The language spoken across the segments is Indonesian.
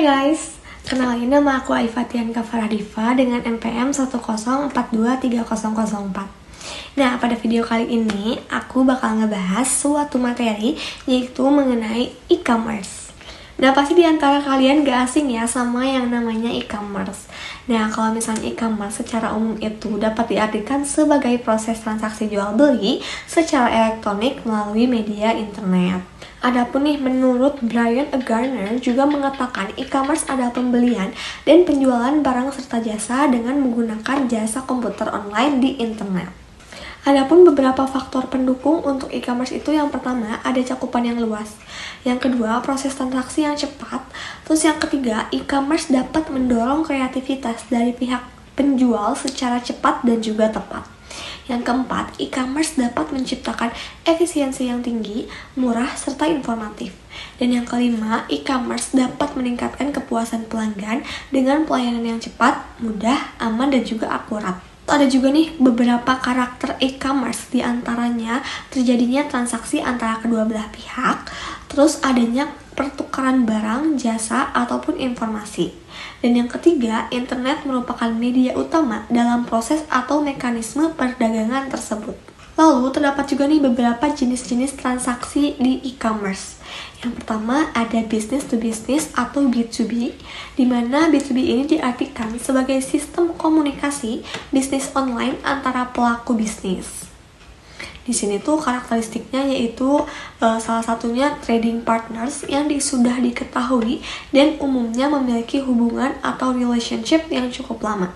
Guys, kenalin nama aku Aifatian Kafaradifa dengan NPM 104230004. Nah, pada video kali ini aku bakal ngebahas suatu materi yaitu mengenai e-commerce. Nah, pasti diantara kalian gak asing ya sama yang namanya e-commerce. Nah, kalau misalnya e-commerce secara umum itu dapat diartikan sebagai proses transaksi jual beli secara elektronik melalui media internet. Adapun nih, menurut Brian Garner juga mengatakan e-commerce adalah pembelian dan penjualan barang serta jasa dengan menggunakan jasa komputer online di internet. Adapun beberapa faktor pendukung untuk e-commerce itu, yang pertama ada cakupan yang luas, yang kedua proses transaksi yang cepat, terus yang ketiga e-commerce dapat mendorong kreativitas dari pihak penjual secara cepat dan juga tepat. Yang keempat, e-commerce dapat menciptakan efisiensi yang tinggi, murah, serta informatif. Dan yang kelima, e-commerce dapat meningkatkan kepuasan pelanggan dengan pelayanan yang cepat, mudah, aman, dan juga akurat. Ada juga nih beberapa karakter e-commerce, diantaranya terjadinya transaksi antara kedua belah pihak, terus adanya pertukaran barang, jasa, ataupun informasi. Dan yang ketiga, internet merupakan media utama dalam proses atau mekanisme perdagangan tersebut. Lalu terdapat juga nih beberapa jenis-jenis transaksi di e-commerce. Yang pertama ada business to business atau B2B, di mana B2B ini diartikan sebagai sistem komunikasi bisnis online antara pelaku bisnis. Di sini tuh karakteristiknya yaitu salah satunya trading partners yang sudah diketahui dan umumnya memiliki hubungan atau relationship yang cukup lama.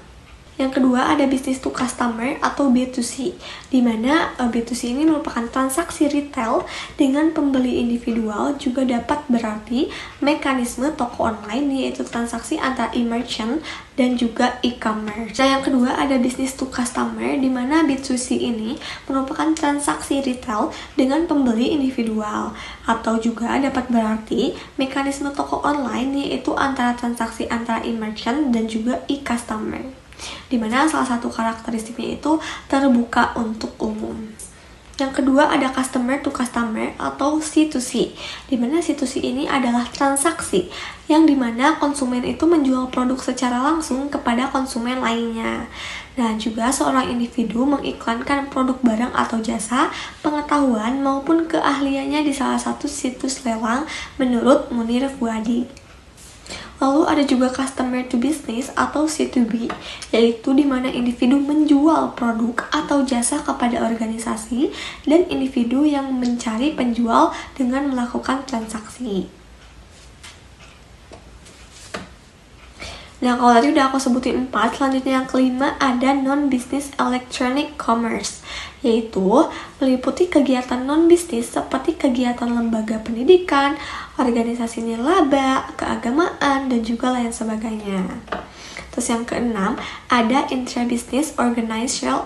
Yang kedua ada business to customer atau B2C, di mana B2C ini merupakan transaksi retail dengan pembeli individual, juga dapat berarti mekanisme toko online yaitu transaksi antara e-merchant dan juga e-commerce. Nah, yang kedua ada business to customer, di mana B2C ini merupakan transaksi retail dengan pembeli individual, atau juga dapat berarti mekanisme toko online yaitu antara transaksi antara e-merchant dan juga e-customer, di mana salah satu karakteristiknya itu terbuka untuk umum. Yang kedua ada customer to customer atau C2C, di mana C2C ini adalah transaksi yang dimana konsumen itu menjual produk secara langsung kepada konsumen lainnya. Nah, juga seorang individu mengiklankan produk barang atau jasa, pengetahuan maupun keahliannya di salah satu situs lelang menurut Munir Fuadi. Lalu ada juga customer to business atau C2B, yaitu di mana individu menjual produk atau jasa kepada organisasi dan individu yang mencari penjual dengan melakukan transaksi. Nah, kalau tadi udah aku sebutin 4, selanjutnya yang kelima ada non-business electronic commerce, yaitu meliputi kegiatan non-bisnis seperti kegiatan lembaga pendidikan, organisasi nirlaba, keagamaan, dan juga lain sebagainya. Terus yang keenam ada intra-business organizational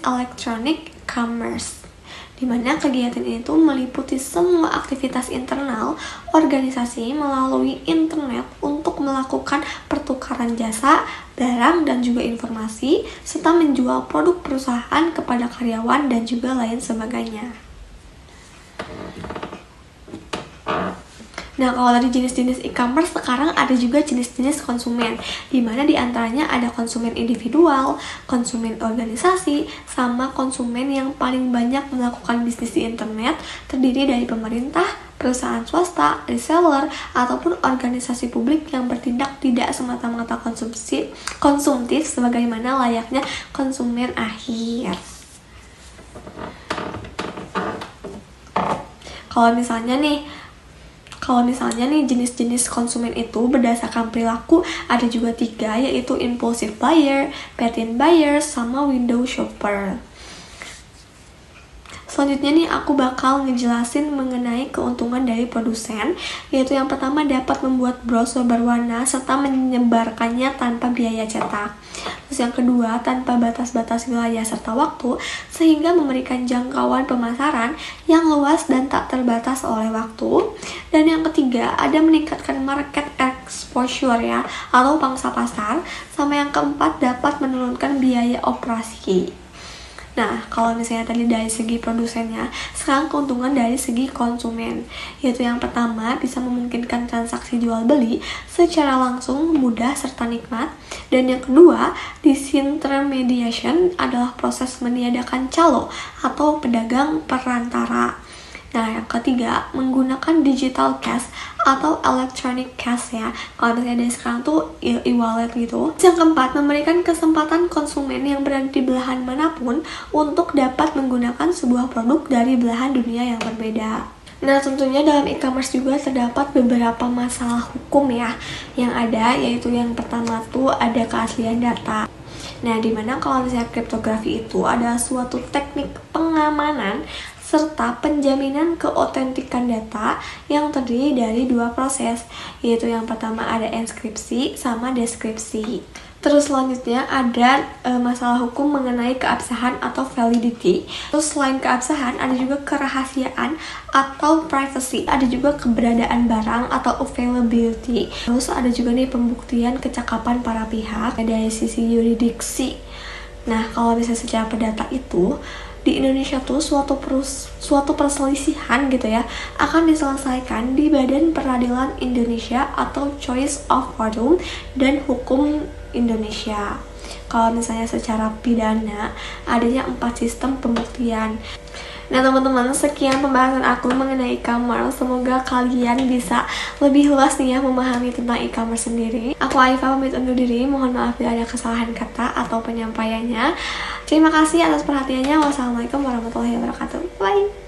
electronic commerce, di mana kegiatan itu meliputi semua aktivitas internal organisasi melalui internet untuk melakukan pertukaran jasa, barang, dan juga informasi, serta menjual produk perusahaan kepada karyawan dan juga lain sebagainya. Nah, kalau tadi jenis-jenis e-commerce, sekarang ada juga jenis-jenis konsumen, di mana diantaranya ada konsumen individual, konsumen organisasi, sama konsumen yang paling banyak melakukan bisnis di internet, terdiri dari pemerintah, perusahaan swasta, reseller, ataupun organisasi publik yang bertindak tidak semata-mata konsumtif sebagaimana layaknya konsumen akhir. Kalau misalnya nih jenis-jenis konsumen itu berdasarkan perilaku ada juga 3, yaitu impulsive buyer, pattern buyer, sama window shopper. Selanjutnya nih aku bakal ngejelasin mengenai keuntungan dari produsen, yaitu yang pertama dapat membuat brosur berwarna serta menyebarkannya tanpa biaya cetak. Terus yang kedua tanpa batas-batas wilayah serta waktu, sehingga memberikan jangkauan pemasaran yang luas dan tak terbatas oleh waktu. Dan yang ketiga ada meningkatkan market exposure ya, atau pangsa pasar. Sama yang keempat dapat menurunkan biaya operasi. Nah, kalau misalnya tadi dari segi produsennya, sekarang keuntungan dari segi konsumen. Yaitu yang pertama, bisa memungkinkan transaksi jual beli secara langsung, mudah, serta nikmat. Dan yang kedua, disintermediation adalah proses meniadakan calo atau pedagang perantara. Nah, yang ketiga, menggunakan digital cash atau electronic cash ya. Kalau misalnya dari sekarang tuh e-wallet gitu. Yang keempat, memberikan kesempatan konsumen yang berada di belahan manapun untuk dapat menggunakan sebuah produk dari belahan dunia yang berbeda. Nah, tentunya dalam e-commerce juga terdapat beberapa masalah hukum ya yang ada, yaitu yang pertama tuh ada keaslian data. Nah, dimana kalau misalnya kriptografi itu adalah suatu teknik pengamanan serta penjaminan keotentikan data yang terdiri dari dua proses, yaitu yang pertama ada enskripsi sama deskripsi. Terus selanjutnya ada masalah hukum mengenai keabsahan atau validity. Terus selain keabsahan ada juga kerahasiaan atau privacy, ada juga keberadaan barang atau availability. Terus ada juga nih pembuktian kecakapan para pihak dari sisi yurisdiksi. Nah, kalau misalnya secara perdata itu di Indonesia tuh suatu perselisihan gitu ya akan diselesaikan di Badan Peradilan Indonesia atau Choice of Forum dan Hukum Indonesia. Kalau misalnya secara pidana adanya 4 sistem pembuktian. Nah teman-teman, sekian pembahasan aku mengenai e-commerce. Semoga kalian bisa lebih luas nih ya memahami tentang e-commerce sendiri. Aku Aifa pamit undur diri, mohon maaf bila ada kesalahan kata atau penyampaiannya. Terima kasih atas perhatiannya. Wassalamualaikum warahmatullahi wabarakatuh. Bye.